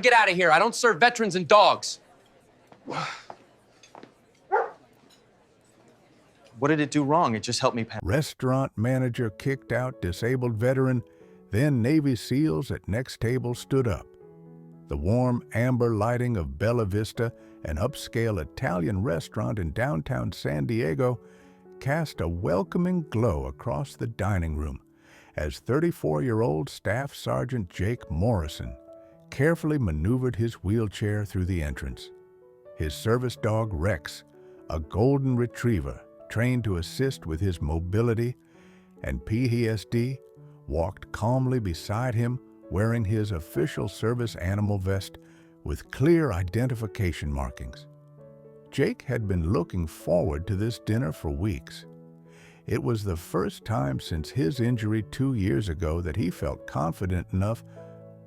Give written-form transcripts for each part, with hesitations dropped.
Get out of here. I don't serve veterans and dogs. What did it do wrong? It just helped me pass. Restaurant manager kicked out disabled veteran, then Navy SEALs at next table stood up. The warm amber lighting of Bella Vista, an upscale Italian restaurant in downtown San Diego, cast a welcoming glow across the dining room as 34-year-old Staff Sergeant Jake Morrison carefully maneuvered his wheelchair through the entrance. His service dog Rex, a golden retriever trained to assist with his mobility and PTSD, walked calmly beside him wearing his official service animal vest with clear identification markings. Jake had been looking forward to this dinner for weeks. It was the first time since his injury 2 years ago that he felt confident enough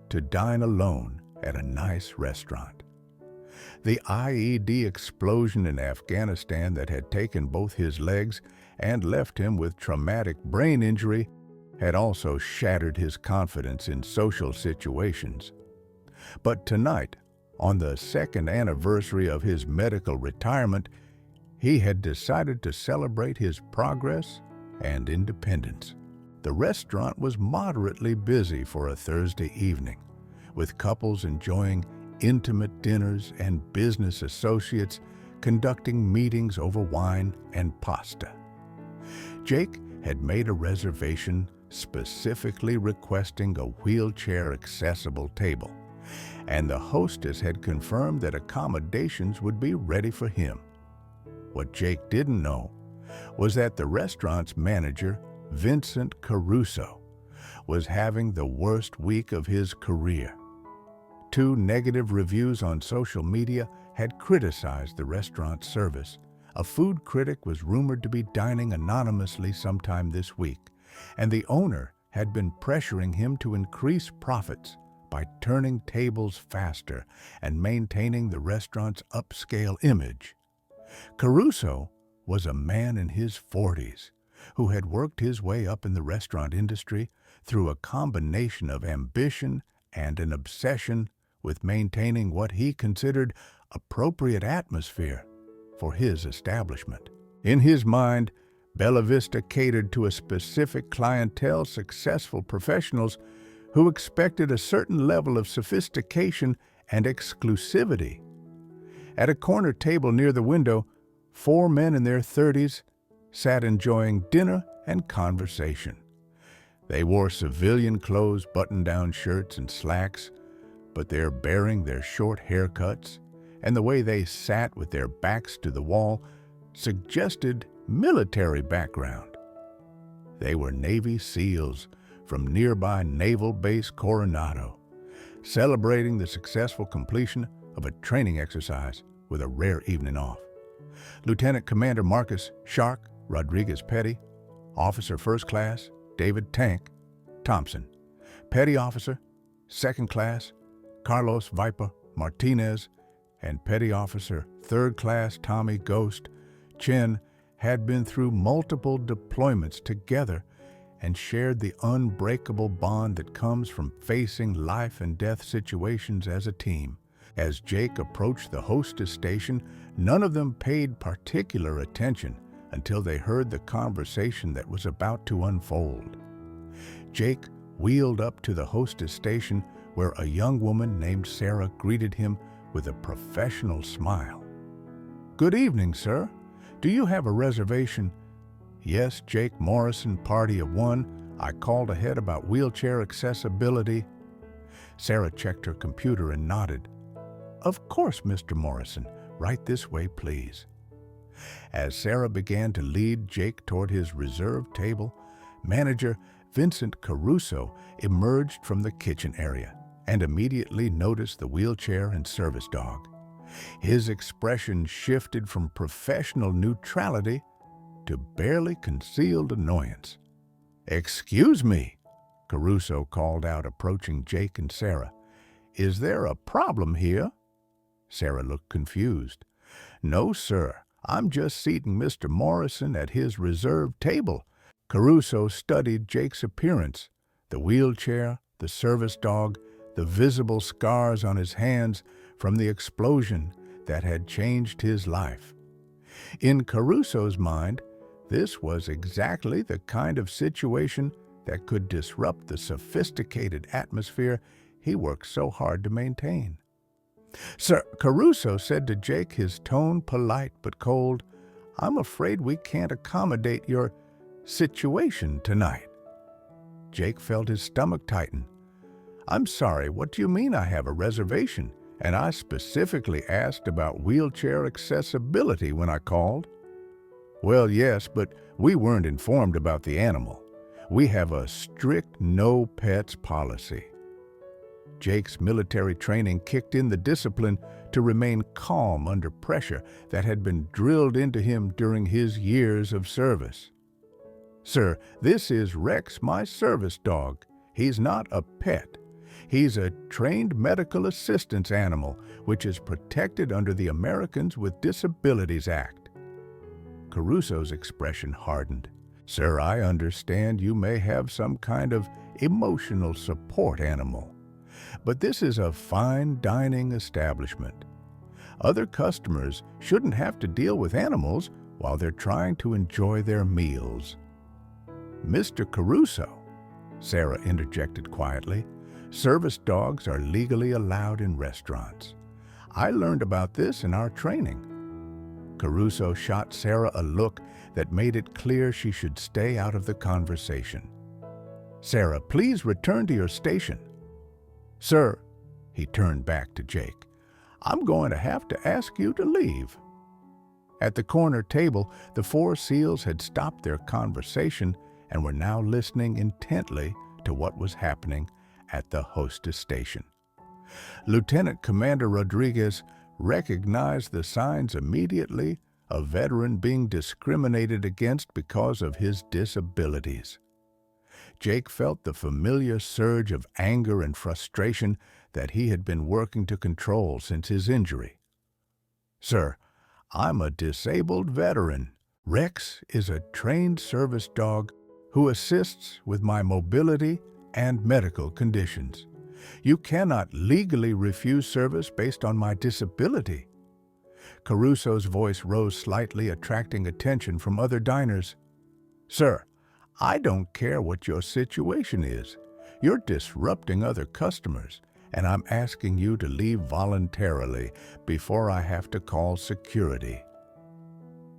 to dine alone at a nice restaurant. The IED explosion in Afghanistan that had taken both his legs and left him with traumatic brain injury had also shattered his confidence in social situations. But tonight, on the second anniversary of his medical retirement, he had decided to celebrate his progress and independence. The restaurant was moderately busy for a Thursday evening, with couples enjoying intimate dinners and business associates conducting meetings over wine and pasta. Jake had made a reservation specifically requesting a wheelchair-accessible table, and the hostess had confirmed that accommodations would be ready for him. What Jake didn't know was that the restaurant's manager, Vincent Caruso, was having the worst week of his career. 2 negative reviews on social media had criticized the restaurant's service. A food critic was rumored to be dining anonymously sometime this week, and the owner had been pressuring him to increase profits by turning tables faster and maintaining the restaurant's upscale image. Caruso was a man in his 40s who had worked his way up in the restaurant industry through a combination of ambition and an obsession with maintaining what he considered appropriate atmosphere for his establishment. In his mind, Bella Vista catered to a specific clientele, successful professionals who expected a certain level of sophistication and exclusivity. At a corner table near the window, 4 men in their 30s sat enjoying dinner and conversation. They wore civilian clothes, button-down shirts and slacks, but they're bearing their short haircuts, and the way they sat with their backs to the wall suggested military background. They were Navy SEALs from nearby Naval Base Coronado, celebrating the successful completion of a training exercise with a rare evening off. Lieutenant Commander Marcus Shark Rodriguez Petty, Officer First Class David Tank Thompson, Petty Officer Second Class Carlos Viper Martinez, and Petty Officer Third Class Tommy Ghost Chin had been through multiple deployments together and shared the unbreakable bond that comes from facing life and death situations as a team. As Jake approached the hostess station, none of them paid particular attention until they heard the conversation that was about to unfold. Jake wheeled up to the hostess station where a young woman named Sarah greeted him with a professional smile. "Good evening, sir. Do you have a reservation?" "Yes, Jake Morrison, party of 1. I called ahead about wheelchair accessibility." Sarah checked her computer and nodded. "Of course, Mr. Morrison. Right this way, please." As Sarah began to lead Jake toward his reserved table, manager Vincent Caruso emerged from the kitchen area and immediately noticed the wheelchair and service dog. His expression shifted from professional neutrality to barely concealed annoyance. "Excuse me," Caruso called out, approaching Jake and Sarah. "Is there a problem here?" Sarah looked confused. "No, sir. I'm just seating Mr. Morrison at his reserved table." Caruso studied Jake's appearance, the wheelchair, the service dog, the visible scars on his hands from the explosion that had changed his life. In Caruso's mind, this was exactly the kind of situation that could disrupt the sophisticated atmosphere he worked so hard to maintain. "Sir," Caruso said to Jake, his tone polite but cold, "I'm afraid we can't accommodate your situation tonight." Jake felt his stomach tighten. "I'm sorry, what do you mean I have a reservation? And I specifically asked about wheelchair accessibility when I called." "Well, yes, but we weren't informed about the animal. We have a strict no pets policy." Jake's military training kicked in the discipline to remain calm under pressure that had been drilled into him during his years of service. "Sir, this is Rex, my service dog. He's not a pet. He's a trained medical assistance animal, which is protected under the Americans with Disabilities Act." Caruso's expression hardened. "Sir, I understand you may have some kind of emotional support animal, but this is a fine dining establishment. Other customers shouldn't have to deal with animals while they're trying to enjoy their meals." "Mr. Caruso," Sarah interjected quietly, "service dogs are legally allowed in restaurants. I learned about this in our training." Caruso shot Sarah a look that made it clear she should stay out of the conversation. "Sarah, please return to your station." "Sir," he turned back to Jake, "I'm going to have to ask you to leave." At the corner table, the four SEALs had stopped their conversation and were now listening intently to what was happening at the hostess station. Lieutenant Commander Rodriguez recognized the signs immediately, a veteran being discriminated against because of his disabilities. Jake felt the familiar surge of anger and frustration that he had been working to control since his injury. "Sir, I'm a disabled veteran. Rex is a trained service dog who assists with my mobility and medical conditions. You cannot legally refuse service based on my disability." Caruso's voice rose slightly, attracting attention from other diners. "Sir, I don't care what your situation is. You're disrupting other customers, and I'm asking you to leave voluntarily before I have to call security."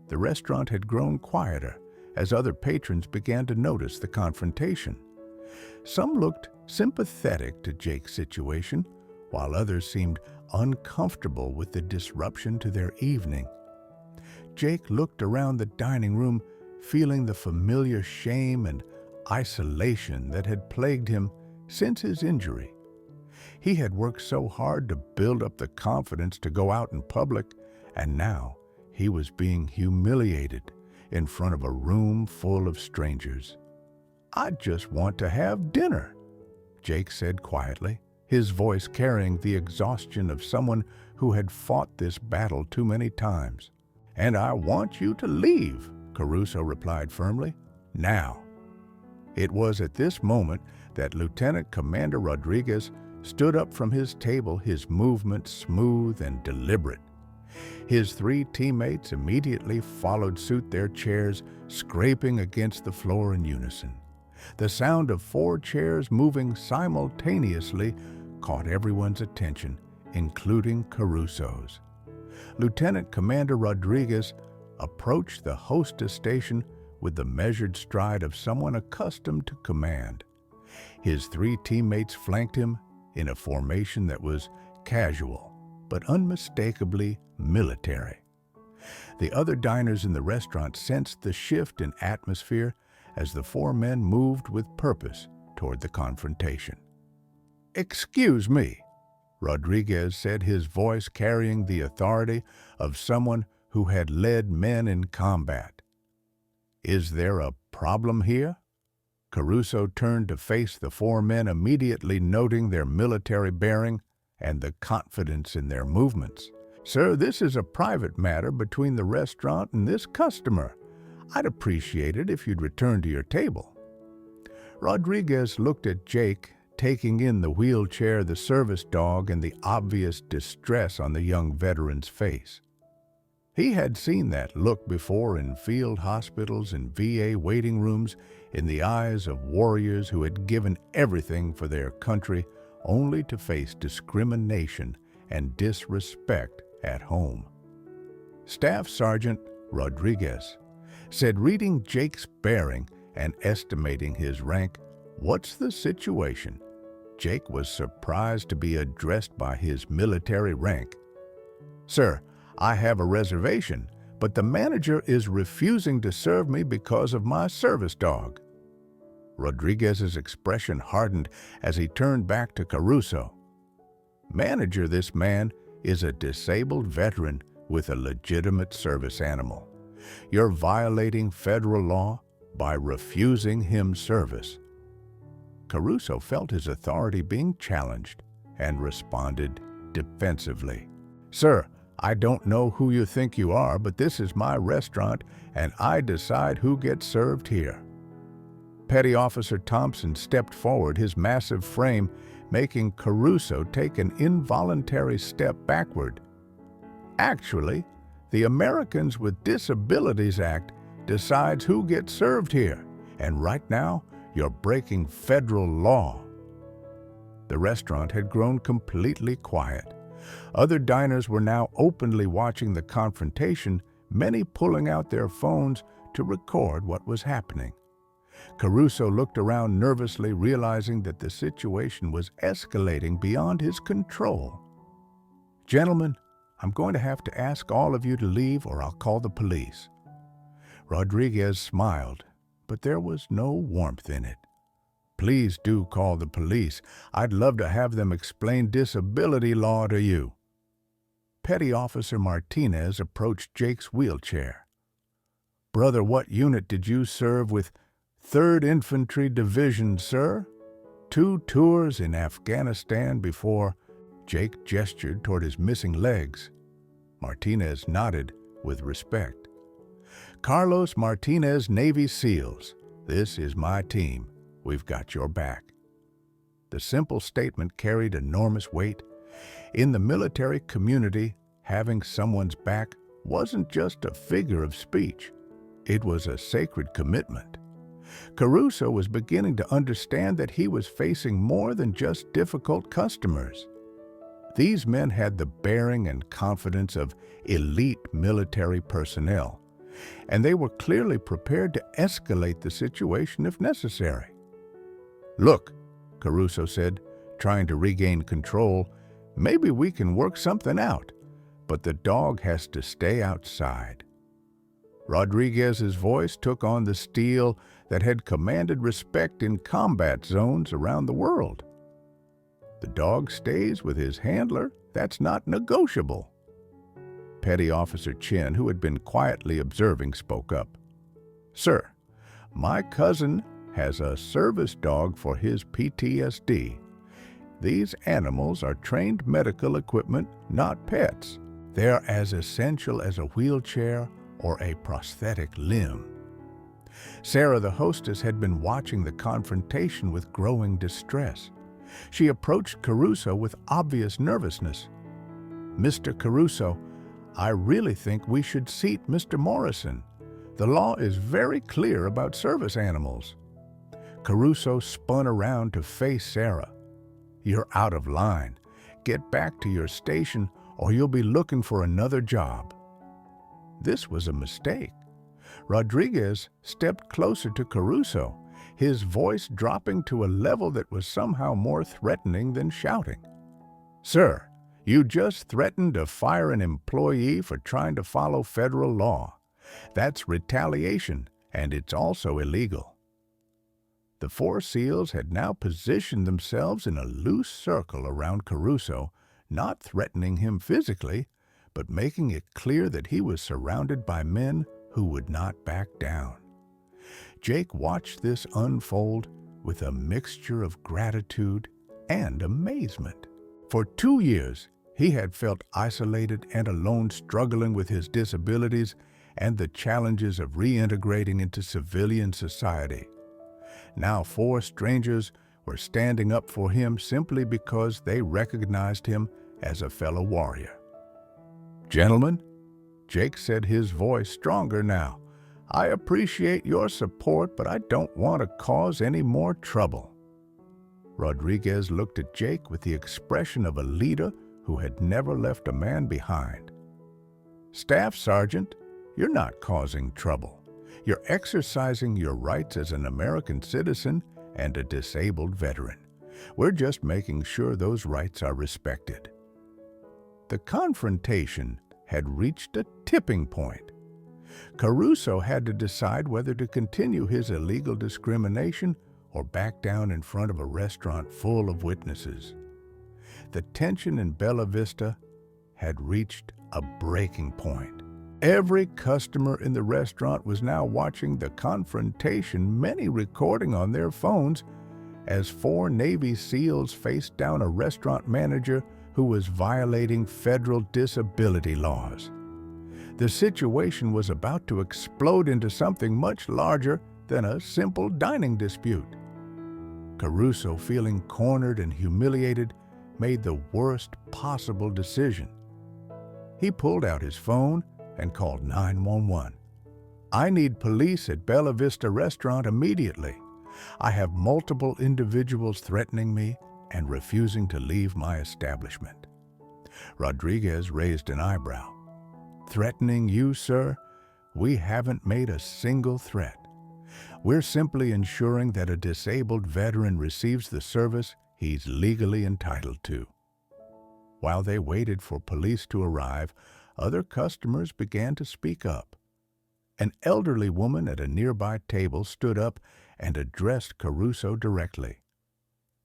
The restaurant had grown quieter as other patrons began to notice the confrontation. Some looked sympathetic to Jake's situation, while others seemed uncomfortable with the disruption to their evening. Jake looked around the dining room, feeling the familiar shame and isolation that had plagued him since his injury. He had worked so hard to build up the confidence to go out in public, and now he was being humiliated in front of a room full of strangers. "I just want to have dinner," Jake said quietly, his voice carrying the exhaustion of someone who had fought this battle too many times. "And I want you to leave," Caruso replied firmly. "Now." It was at this moment that Lieutenant Commander Rodriguez stood up from his table, his movements smooth and deliberate. His three teammates immediately followed suit, their chairs scraping against the floor in unison. The sound of 4 chairs moving simultaneously caught everyone's attention, including Caruso's. Lieutenant Commander Rodriguez approached the hostess station with the measured stride of someone accustomed to command. His 3 teammates flanked him in a formation that was casual but unmistakably military. The other diners in the restaurant sensed the shift in atmosphere as the 4 men moved with purpose toward the confrontation. "Excuse me," Rodriguez said, his voice carrying the authority of someone who had led men in combat. "Is there a problem here?" Caruso turned to face the 4 men, immediately noting their military bearing and the confidence in their movements. "Sir, this is a private matter between the restaurant and this customer. I'd appreciate it if you'd return to your table." Rodriguez looked at Jake, taking in the wheelchair, the service dog, and the obvious distress on the young veteran's face. He had seen that look before in field hospitals and VA waiting rooms, in the eyes of warriors who had given everything for their country only to face discrimination and disrespect at home. Staff Sergeant Rodriguez said, reading Jake's bearing and estimating his rank, "What's the situation?" Jake was surprised to be addressed by his military rank. "Sir, I have a reservation, but the manager is refusing to serve me because of my service dog." Rodriguez's expression hardened as he turned back to Caruso. "Manager, this man is a disabled veteran with a legitimate service animal. You're violating federal law by refusing him service." Caruso felt his authority being challenged and responded defensively. "Sir, I don't know who you think you are, but this is my restaurant and I decide who gets served here." Petty Officer Thompson stepped forward, his massive frame making Caruso take an involuntary step backward. "Actually, the Americans with Disabilities Act decides who gets served here, and right now you're breaking federal law." The restaurant had grown completely quiet. Other diners were now openly watching the confrontation, many pulling out their phones to record what was happening. Caruso looked around nervously, realizing that the situation was escalating beyond his control. "Gentlemen, I'm going to have to ask all of you to leave or I'll call the police." Rodriguez smiled, but there was no warmth in it. "Please do call the police. I'd love to have them explain disability law to you." Petty Officer Martinez approached Jake's wheelchair. "Brother, what unit did you serve with?" "3rd Infantry Division, sir. 2 tours in Afghanistan before—" Jake gestured toward his missing legs. Martinez nodded with respect. "Carlos Martinez, Navy SEALs. This is my team. We've got your back." The simple statement carried enormous weight. In the military community, having someone's back wasn't just a figure of speech. It was a sacred commitment. Caruso was beginning to understand that he was facing more than just difficult customers. These men had the bearing and confidence of elite military personnel, and they were clearly prepared to escalate the situation if necessary. "Look," Caruso said, trying to regain control, "maybe we can work something out, but the dog has to stay outside." Rodriguez's voice took on the steel that had commanded respect in combat zones around the world. "The dog stays with his handler. That's not negotiable." Petty Officer Chin, who had been quietly observing, spoke up. "Sir, my cousin has a service dog for his PTSD. These animals are trained medical equipment, not pets. They're as essential as a wheelchair or a prosthetic limb." Sarah, the hostess, had been watching the confrontation with growing distress. She approached Caruso with obvious nervousness. "Mr. Caruso, I really think we should seat Mr. Morrison. The law is very clear about service animals." Caruso spun around to face Sarah. "You're out of line. Get back to your station or you'll be looking for another job." This was a mistake. Rodriguez stepped closer to Caruso, his voice dropping to a level that was somehow more threatening than shouting. "Sir, you just threatened to fire an employee for trying to follow federal law. That's retaliation, and it's also illegal." The 4 SEALs had now positioned themselves in a loose circle around Caruso, not threatening him physically, but making it clear that he was surrounded by men who would not back down. Jake watched this unfold with a mixture of gratitude and amazement. For 2 years, he had felt isolated and alone, struggling with his disabilities and the challenges of reintegrating into civilian society. Now 4 strangers were standing up for him simply because they recognized him as a fellow warrior. "Gentlemen," Jake said, his voice stronger now, "I appreciate your support, but I don't want to cause any more trouble." Rodriguez looked at Jake with the expression of a leader who had never left a man behind. "Staff Sergeant, you're not causing trouble. You're exercising your rights as an American citizen and a disabled veteran. We're just making sure those rights are respected." The confrontation had reached a tipping point. Caruso had to decide whether to continue his illegal discrimination or back down in front of a restaurant full of witnesses. The tension in Bella Vista had reached a breaking point. Every customer in the restaurant was now watching the confrontation, many recording on their phones, as 4 Navy SEALs faced down a restaurant manager who was violating federal disability laws. The situation was about to explode into something much larger than a simple dining dispute. Caruso, feeling cornered and humiliated, made the worst possible decision. He pulled out his phone and called 911. "I need police at Bella Vista restaurant immediately. I have multiple individuals threatening me and refusing to leave my establishment." Rodriguez raised an eyebrow. "Threatening you, sir? We haven't made a single threat. We're simply ensuring that a disabled veteran receives the service he's legally entitled to." While they waited for police to arrive, other customers began to speak up. An elderly woman at a nearby table stood up and addressed Caruso directly.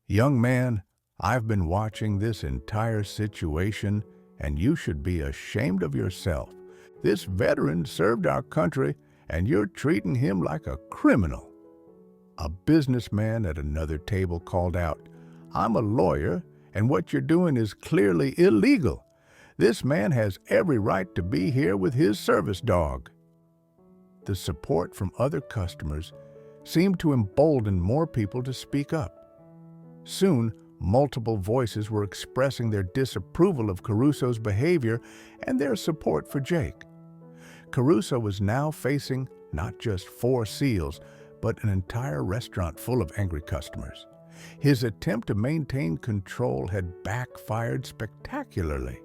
"Young man, I've been watching this entire situation, and you should be ashamed of yourself. This veteran served our country, and you're treating him like a criminal." A businessman at another table called out, "I'm a lawyer, and what you're doing is clearly illegal. This man has every right to be here with his service dog." The support from other customers seemed to embolden more people to speak up. Soon, multiple voices were expressing their disapproval of Caruso's behavior and their support for Jake. Caruso was now facing not just 4 SEALs, but an entire restaurant full of angry customers. His attempt to maintain control had backfired spectacularly.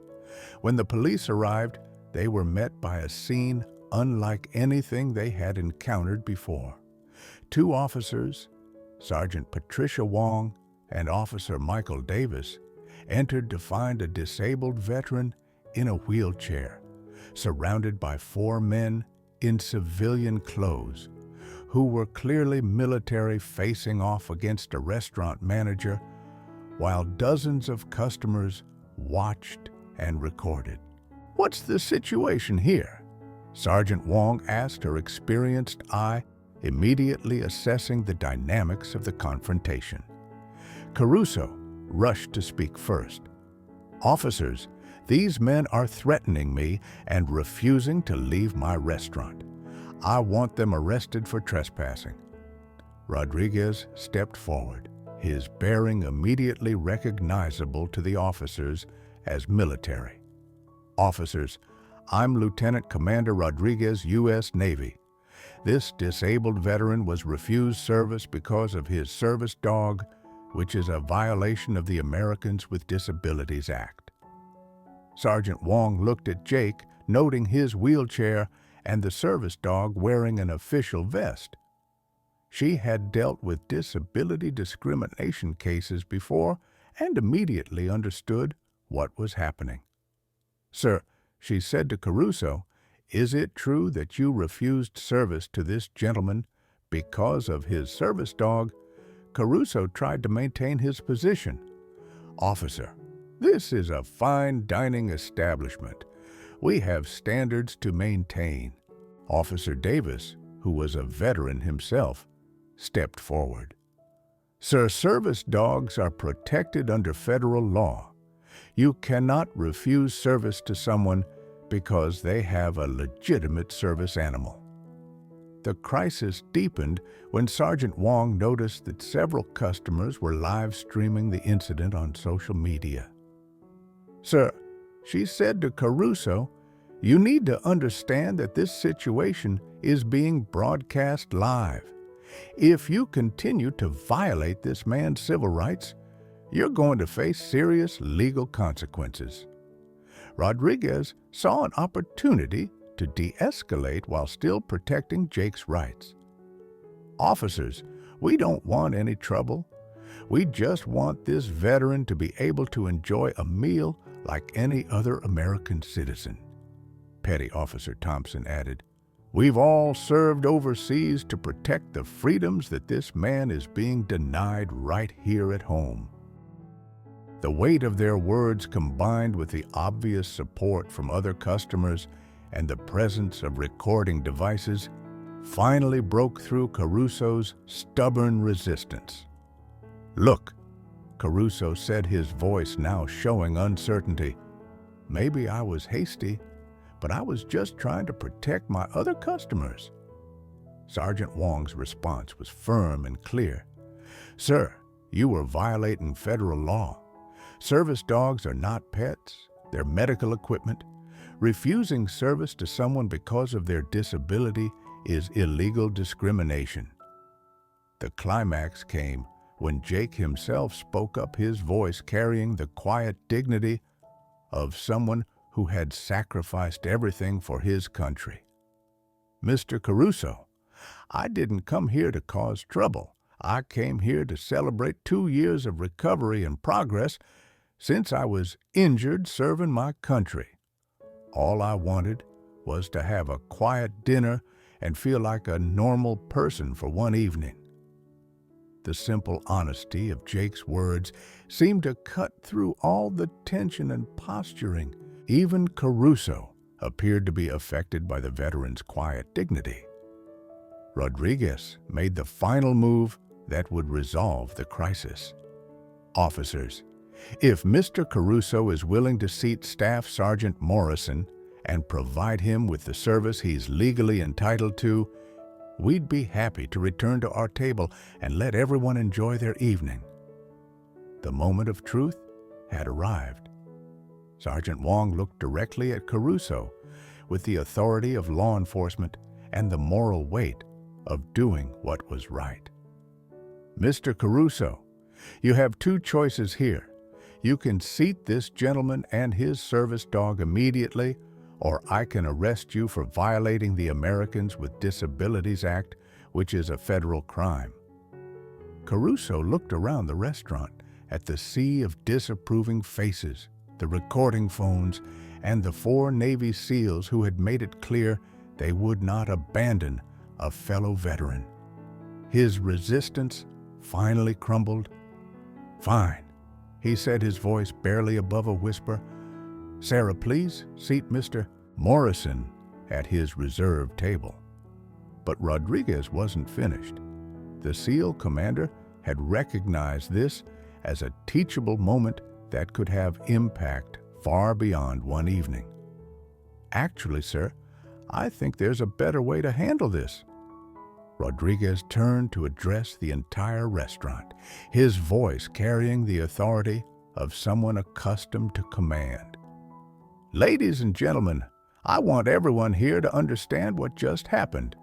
When the police arrived, they were met by a scene unlike anything they had encountered before. 2 officers, Sergeant Patricia Wong and Officer Michael Davis, entered to find a disabled veteran in a wheelchair, surrounded by 4 men in civilian clothes, who were clearly military, facing off against a restaurant manager, while dozens of customers watched and recorded. "What's the situation here?" Sergeant Wong asked, her experienced eye immediately assessing the dynamics of the confrontation. Caruso rushed to speak first. "Officers, these men are threatening me and refusing to leave my restaurant. I want them arrested for trespassing." Rodriguez stepped forward, his bearing immediately recognizable to the officers as military. "Officers, I'm Lieutenant Commander Rodriguez, U.S. Navy. This disabled veteran was refused service because of his service dog, which is a violation of the Americans with Disabilities Act." Sergeant Wong looked at Jake, noting his wheelchair and the service dog wearing an official vest. She had dealt with disability discrimination cases before and immediately understood what was happening. "Sir," she said to Caruso, "is it true that you refused service to this gentleman because of his service dog?" Caruso tried to maintain his position. "Officer, this is a fine dining establishment. We have standards to maintain." Officer Davis, who was a veteran himself, stepped forward. "Sir, service dogs are protected under federal law. You cannot refuse service to someone because they have a legitimate service animal." The crisis deepened when Sergeant Wong noticed that several customers were live streaming the incident on social media. "Sir," she said to Caruso, "you need to understand that this situation is being broadcast live. If you continue to violate this man's civil rights, you're going to face serious legal consequences." Rodriguez saw an opportunity to de-escalate while still protecting Jake's rights. "Officers, we don't want any trouble. We just want this veteran to be able to enjoy a meal like any other American citizen." Petty Officer Thompson added, "We've all served overseas to protect the freedoms that this man is being denied right here at home." The weight of their words, combined with the obvious support from other customers and the presence of recording devices, finally broke through Caruso's stubborn resistance. "Look," Caruso said, his voice now showing uncertainty, "maybe I was hasty, but I was just trying to protect my other customers." Sergeant Wong's response was firm and clear. "Sir, you are violating federal law. Service dogs are not pets, they're medical equipment. Refusing service to someone because of their disability is illegal discrimination." The climax came when Jake himself spoke up, his voice carrying the quiet dignity of someone who had sacrificed everything for his country. "Mr. Caruso, I didn't come here to cause trouble. I came here to celebrate 2 years of recovery and progress since I was injured serving my country. All I wanted was to have a quiet dinner and feel like a normal person for one evening." The simple honesty of Jake's words seemed to cut through all the tension and posturing. Even Caruso appeared to be affected by the veteran's quiet dignity. Rodriguez made the final move that would resolve the crisis. "Officers, if Mr. Caruso is willing to seat Staff Sergeant Morrison and provide him with the service he's legally entitled to, we'd be happy to return to our table and let everyone enjoy their evening." The moment of truth had arrived. Sergeant Wong looked directly at Caruso with the authority of law enforcement and the moral weight of doing what was right. "Mr. Caruso, you have 2 choices here. You can seat this gentleman and his service dog immediately, or I can arrest you for violating the Americans with Disabilities Act, which is a federal crime." Caruso looked around the restaurant at the sea of disapproving faces, the recording phones, and the 4 Navy SEALs who had made it clear they would not abandon a fellow veteran. His resistance finally crumbled. "Fine," he said, his voice barely above a whisper. "Sarah, please seat Mr. Morrison at his reserved table." But Rodriguez wasn't finished. The SEAL commander had recognized this as a teachable moment that could have impact far beyond one evening. "Actually, sir, I think there's a better way to handle this." Rodriguez turned to address the entire restaurant, his voice carrying the authority of someone accustomed to command. "Ladies and gentlemen, I want everyone here to understand what just happened.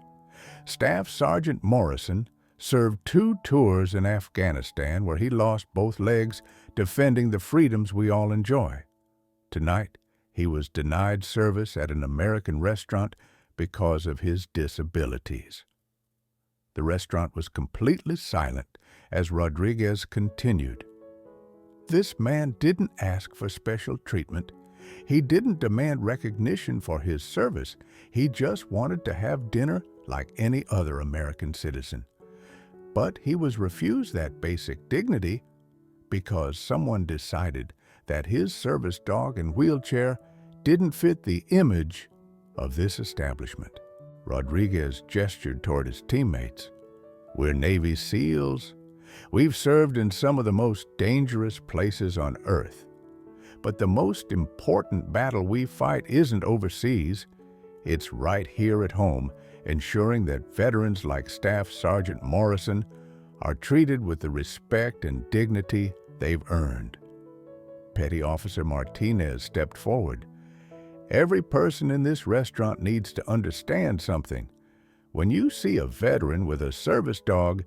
Staff Sergeant Morrison served 2 tours in Afghanistan where he lost both legs defending the freedoms we all enjoy. Tonight, he was denied service at an American restaurant because of his disabilities." The restaurant was completely silent as Rodriguez continued. "This man didn't ask for special treatment. He didn't demand recognition for his service. He just wanted to have dinner like any other American citizen. But he was refused that basic dignity because someone decided that his service dog and wheelchair didn't fit the image of this establishment." Rodriguez gestured toward his teammates. "We're Navy SEALs. We've served in some of the most dangerous places on Earth. But the most important battle we fight isn't overseas. It's right here at home, ensuring that veterans like Staff Sergeant Morrison are treated with the respect and dignity they've earned. Petty Officer Martinez stepped forward. Every person in this restaurant needs to understand something. When you see a veteran with a service dog,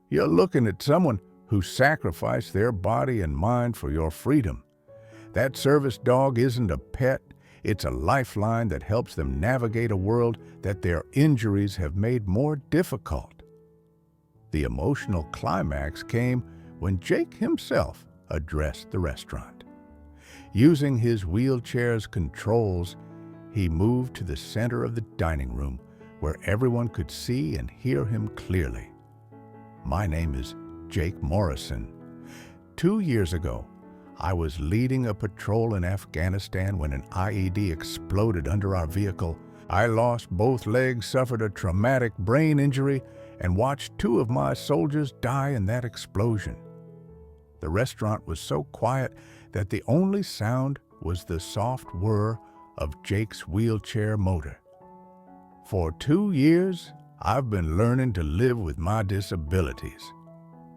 you're looking at someone who sacrificed their body and mind for your freedom. That service dog isn't a pet, it's a lifeline that helps them navigate a world that their injuries have made more difficult. The emotional climax came when Jake himself addressed the restaurant. Using his wheelchair's controls, he moved to the center of the dining room where everyone could see and hear him clearly. My name is Jake Morrison. 2 years ago, I was leading a patrol in Afghanistan when an IED exploded under our vehicle. I lost both legs, suffered a traumatic brain injury, and watched 2 of my soldiers die in that explosion. The restaurant was so quiet that the only sound was the soft whir of Jake's wheelchair motor. For 2 years, I've been learning to live with my disabilities.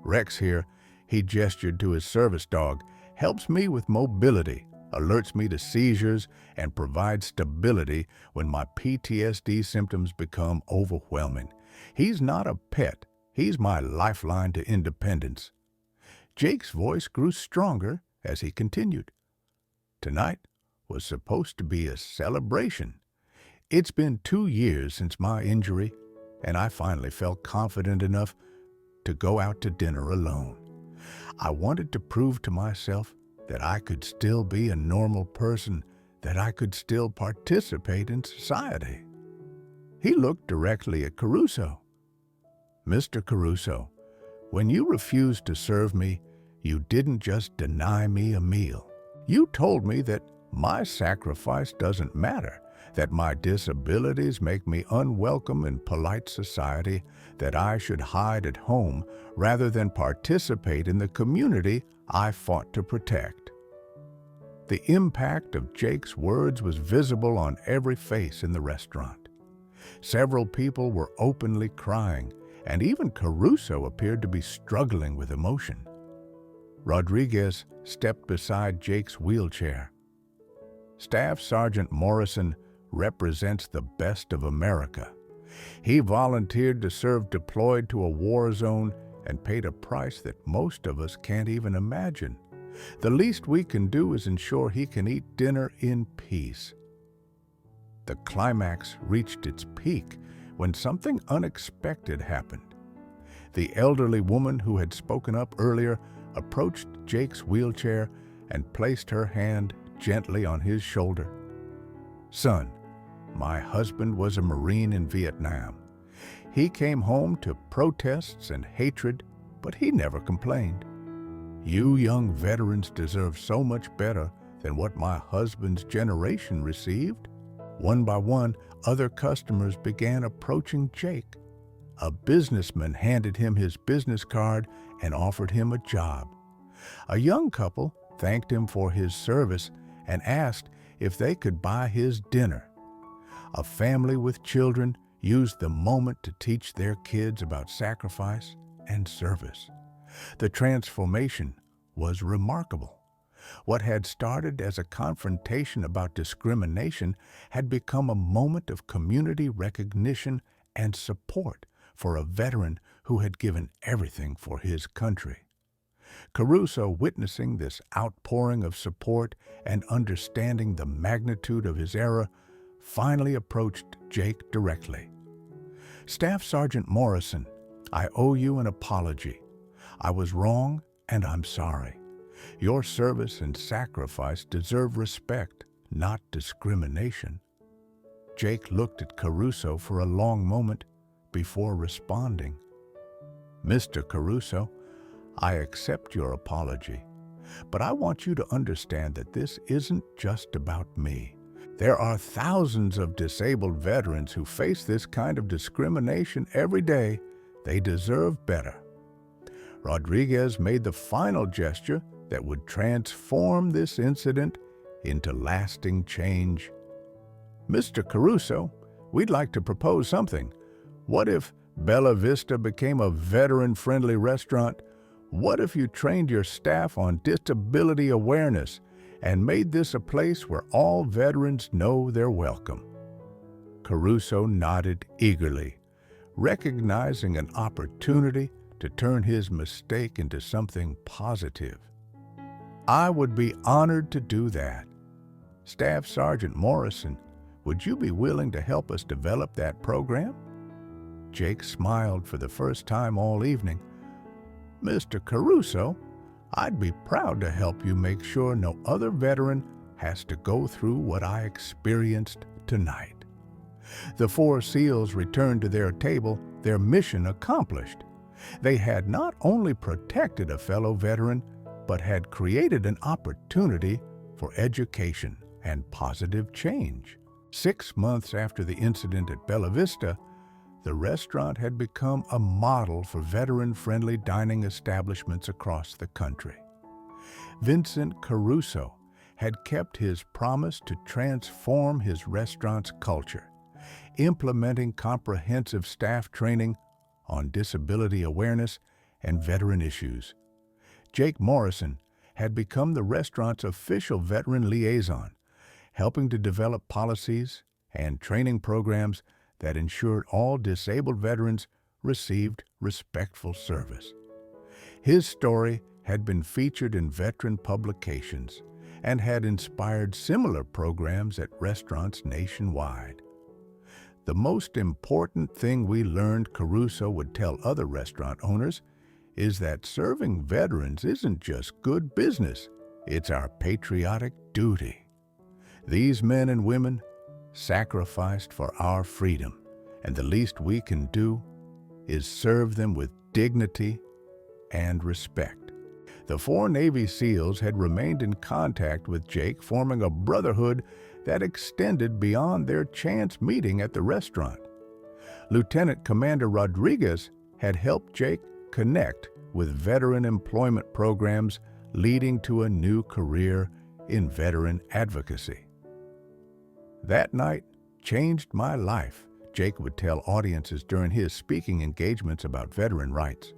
Rex here, he gestured to his service dog, helps me with mobility, alerts me to seizures, and provides stability when my PTSD symptoms become overwhelming. He's not a pet, he's my lifeline to independence. Jake's voice grew stronger as he continued. Tonight was supposed to be a celebration. It's been 2 years since my injury, and I finally felt confident enough to go out to dinner alone. I wanted to prove to myself that I could still be a normal person, that I could still participate in society. He looked directly at Caruso. Mr. Caruso, when you refused to serve me, you didn't just deny me a meal. You told me that my sacrifice doesn't matter, that my disabilities make me unwelcome in polite society, that I should hide at home rather than participate in the community I fought to protect. The impact of Jake's words was visible on every face in the restaurant. Several people were openly crying, and even Caruso appeared to be struggling with emotion. Rodriguez stepped beside Jake's wheelchair. Staff Sergeant Morrison represents the best of America. He volunteered to serve deployed to a war zone and paid a price that most of us can't even imagine. The least we can do is ensure he can eat dinner in peace. The climax reached its peak when something unexpected happened. The elderly woman who had spoken up earlier approached Jake's wheelchair and placed her hand gently on his shoulder. Son, my husband was a Marine in Vietnam. He came home to protests and hatred, but he never complained. You young veterans deserve so much better than what my husband's generation received. One by one, other customers began approaching Jake. A businessman handed him his business card and offered him a job. A young couple thanked him for his service and asked if they could buy his dinner. A family with children used the moment to teach their kids about sacrifice and service. The transformation was remarkable. What had started as a confrontation about discrimination had become a moment of community recognition and support for a veteran who had given everything for his country. Caruso, witnessing this outpouring of support and understanding the magnitude of his error, finally approached Jake directly. Staff Sergeant Morrison, I owe you an apology. I was wrong and I'm sorry. Your service and sacrifice deserve respect, not discrimination. Jake looked at Caruso for a long moment before responding. Mr. Caruso, I accept your apology, but I want you to understand that this isn't just about me. There are thousands of disabled veterans who face this kind of discrimination every day. They deserve better. Rodriguez made the final gesture that would transform this incident into lasting change. Mr. Caruso, we'd like to propose something. What if Bella Vista became a veteran-friendly restaurant? What if you trained your staff on disability awareness and made this a place where all veterans know they're welcome?" Caruso nodded eagerly, recognizing an opportunity to turn his mistake into something positive. "I would be honored to do that. Staff Sergeant Morrison, would you be willing to help us develop that program?" Jake smiled for the first time all evening. "Mr. Caruso, I'd be proud to help you make sure no other veteran has to go through what I experienced tonight." The four SEALs returned to their table, their mission accomplished. They had not only protected a fellow veteran, but had created an opportunity for education and positive change. 6 months after the incident at Bella Vista, the restaurant had become a model for veteran-friendly dining establishments across the country. Vincent Caruso had kept his promise to transform his restaurant's culture, implementing comprehensive staff training on disability awareness and veteran issues. Jake Morrison had become the restaurant's official veteran liaison, helping to develop policies and training programs that ensured all disabled veterans received respectful service. His story had been featured in veteran publications and had inspired similar programs at restaurants nationwide. The most important thing we learned Caruso would tell other restaurant owners is that serving veterans isn't just good business, it's our patriotic duty. These men and women sacrificed for our freedom, and the least we can do is serve them with dignity and respect. The four Navy SEALs had remained in contact with Jake, forming a brotherhood that extended beyond their chance meeting at the restaurant. Lieutenant Commander Rodriguez had helped Jake connect with veteran employment programs, leading to a new career in veteran advocacy. "That night changed my life," Jake would tell audiences during his speaking engagements about veteran rights.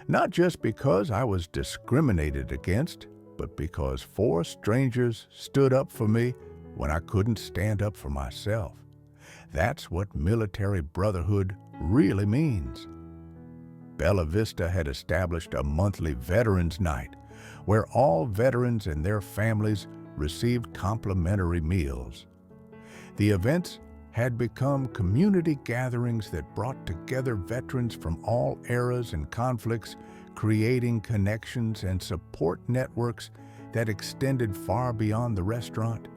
"Not just because I was discriminated against, but because four strangers stood up for me when I couldn't stand up for myself. That's what military brotherhood really means." Bella Vista had established a monthly Veterans Night, where all veterans and their families received complimentary meals. The events had become community gatherings that brought together veterans from all eras and conflicts, creating connections and support networks that extended far beyond the restaurant.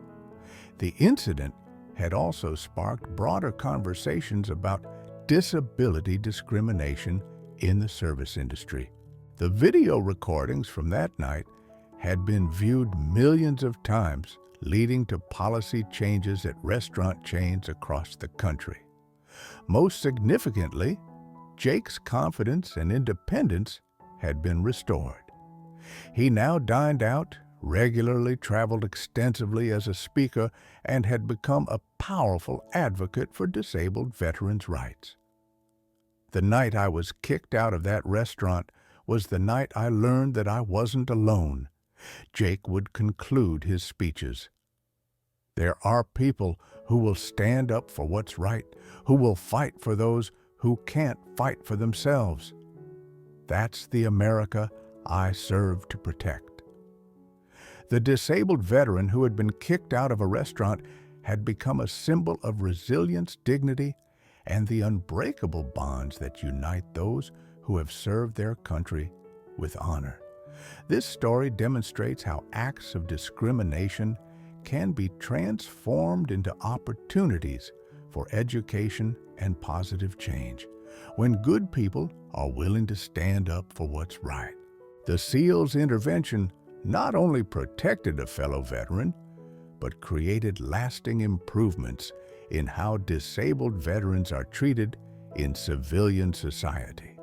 The incident had also sparked broader conversations about disability discrimination in the service industry. The video recordings from that night had been viewed millions of times, leading to policy changes at restaurant chains across the country. Most significantly, Jake's confidence and independence had been restored. He now dined out, regularly traveled extensively as a speaker, and had become a powerful advocate for disabled veterans' rights. "The night I was kicked out of that restaurant was the night I learned that I wasn't alone," Jake would conclude his speeches. "There are people who will stand up for what's right, who will fight for those who can't fight for themselves. That's the America I serve to protect." The disabled veteran who had been kicked out of a restaurant had become a symbol of resilience, dignity, and the unbreakable bonds that unite those who have served their country with honor. This story demonstrates how acts of discrimination can be transformed into opportunities for education and positive change when good people are willing to stand up for what's right. The SEALs' intervention not only protected a fellow veteran, but created lasting improvements in how disabled veterans are treated in civilian society.